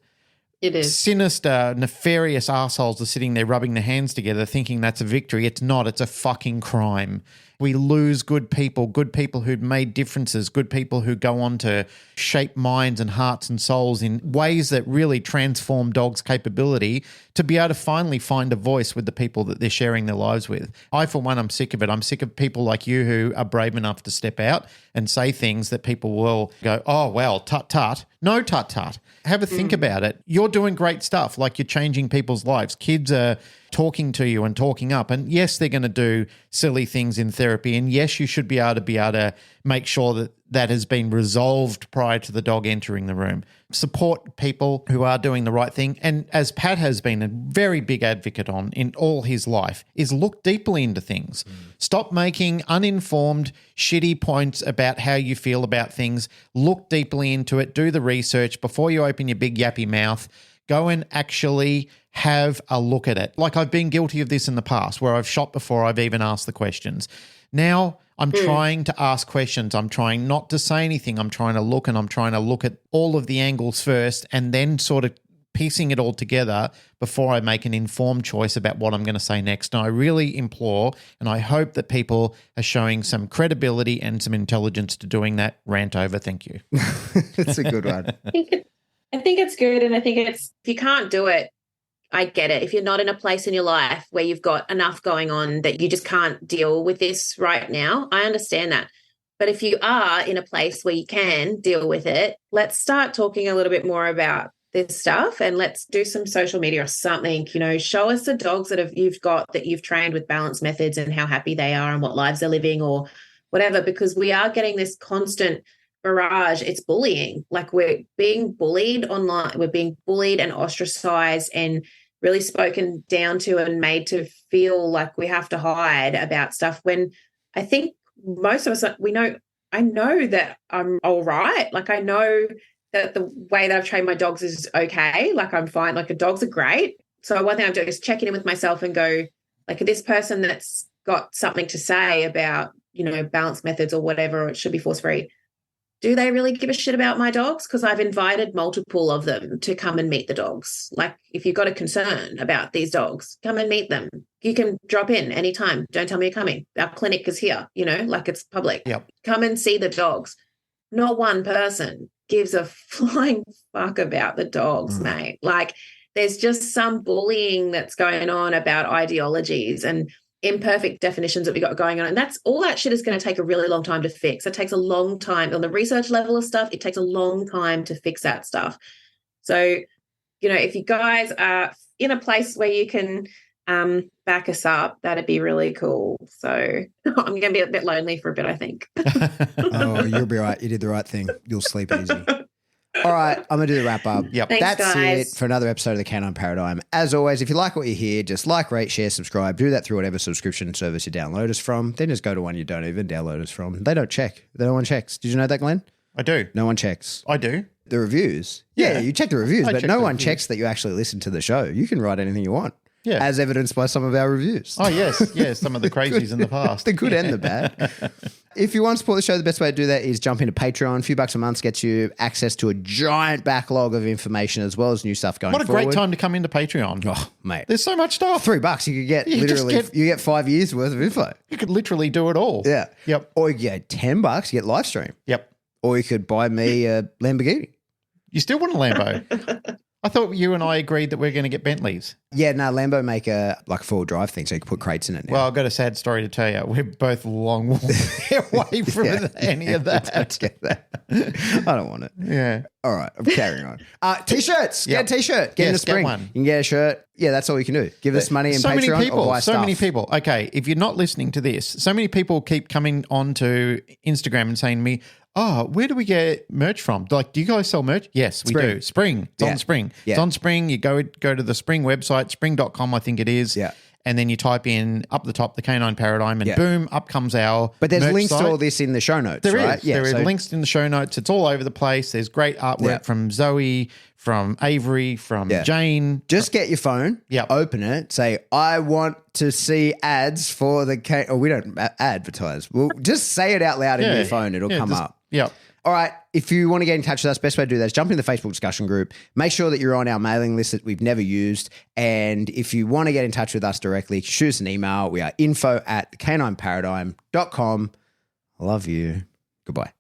sinister, nefarious assholes are sitting there rubbing their hands together thinking that's a victory, it's not. It's a fucking crime. We lose good people who'd made differences, good people who go on to shape minds and hearts and souls in ways that really transform dogs' capability to be able to finally find a voice with the people that they're sharing their lives with. I, for one, I'm sick of it. I'm sick of people like you who are brave enough to step out and say things that people will go, oh, well, tut-tut. No tut-tut. Have a think about it. You're doing great stuff, like you're changing people's lives. Kids are talking to you and talking up. And yes, they're going to do silly things in therapy. And yes, you should be able to make sure that that has been resolved prior to the dog entering the room. Support people who are doing the right thing. And as Pat has been a very big advocate on in all his life, is look deeply into things. Stop making uninformed, shitty points about how you feel about things. Look deeply into it. Do the research before you open your big yappy mouth. Go and actually have a look at it. Like I've been guilty of this in the past where I've shot before I've even asked the questions. Now I'm trying to ask questions. I'm trying not to say anything. I'm trying to look at all of the angles first and then sort of piecing it all together before I make an informed choice about what I'm going to say next. And I really implore and I hope that people are showing some credibility and some intelligence to doing that. Rant over. Thank you. It's a good one. I think it's good. And I think if you can't do it, I get it. If you're not in a place in your life where you've got enough going on that you just can't deal with this right now, I understand that. But if you are in a place where you can deal with it, let's start talking a little bit more about this stuff and let's do some social media or something. Show us the dogs that you've trained with balanced methods and how happy they are and what lives they're living or whatever, because we are getting this constant barrage. It's bullying. Like we're being bullied online. We're being bullied and ostracized and really spoken down to and made to feel like we have to hide about stuff when I think most of us, I know that I'm all right. Like I know that the way that I've trained my dogs is okay. Like I'm fine. Like the dogs are great. So one thing I'm doing is checking in with myself and go, like this person that's got something to say about, balanced methods or whatever, it should be force-free. Do they really give a shit about my dogs? Because I've invited multiple of them to come and meet the dogs. Like if you've got a concern about these dogs, come and meet them. You can drop in anytime. Don't tell me you're coming. Our clinic is here, like it's public. Yep. Come and see the dogs. Not one person gives a flying fuck about the dogs, mate. Like there's just some bullying that's going on about ideologies and imperfect definitions that we got going on. And that's all that shit is going to take a really long time to fix. It takes a long time on the research level of stuff. It takes a long time to fix that stuff. So, if you guys are in a place where you can back us up, that'd be really cool. So I'm going to be a bit lonely for a bit, I think. Oh, you'll be right. You did the right thing. You'll sleep easy. All right, I'm going to do the wrap up. Yep. Thanks, That's guys. it for another episode of the Canine Paradigm. As always, if you like what you hear, just like, rate, share, subscribe. Do that through whatever subscription service you download us from. Then just go to one you don't even download us from. They don't check. No one checks. Did you know that, Glenn? I do. No one checks. I do. The reviews? Yeah. You check the reviews, I but check no the one reviews. checks that you actually listen to the show. You can write anything you want. Yeah. As evidenced by some of our reviews. Oh, yes. Yes, some of the crazies in the past. The good and the bad. If you want to support the show, the best way to do that is jump into Patreon. A few bucks a month gets you access to a giant backlog of information as well as new stuff going forward. What a great time to come into Patreon. Oh, mate. There's so much stuff. $3 you could get you get 5 years worth of info. You could literally do it all. Yeah. Yep. Or you get $10, you get live stream. Yep. Or you could buy me a Lamborghini. You still want a Lambo? I thought you and I agreed that we're going to get Bentleys. Yeah, no, Lambo make a four-wheel drive thing, so you can put crates in it now. Well, I've got a sad story to tell you. We're both a long way away from any of that. Don't get that. I don't want it. Yeah. All right, I'm carrying on. T-shirts. Yep. Get a T-shirt. Get in the Yes, get spring. one. You can get a shirt. Yeah, that's all you can do. Give us money in so Patreon many people, or buy so stuff. many people. Okay, if you're not listening to this, so many people keep coming onto Instagram and saying to me, oh, where do we get merch from? Like, do you guys sell merch? Yes, we do. Spring. It's on Spring. Yeah. It's on Spring. You go to the Spring website, spring.com, I think it is. Yeah. and then you type in up the top the canine paradigm, and boom, up comes our. But there's merch links site. to all this in the show notes, There right? is. There is links in the show notes. It's all over the place. There's great artwork from Zoe, from Avery, from Jane. Just get your phone, open it, say, I want to see ads for the or we don't advertise. Well, just say it out loud in your phone. It'll come up. Yeah. All right. If you want to get in touch with us, best way to do that is jump in the Facebook discussion group. Make sure that you're on our mailing list that we've never used. And if you want to get in touch with us directly, shoot us an email. We are info@thecanineparadigm.com. I love you. Goodbye.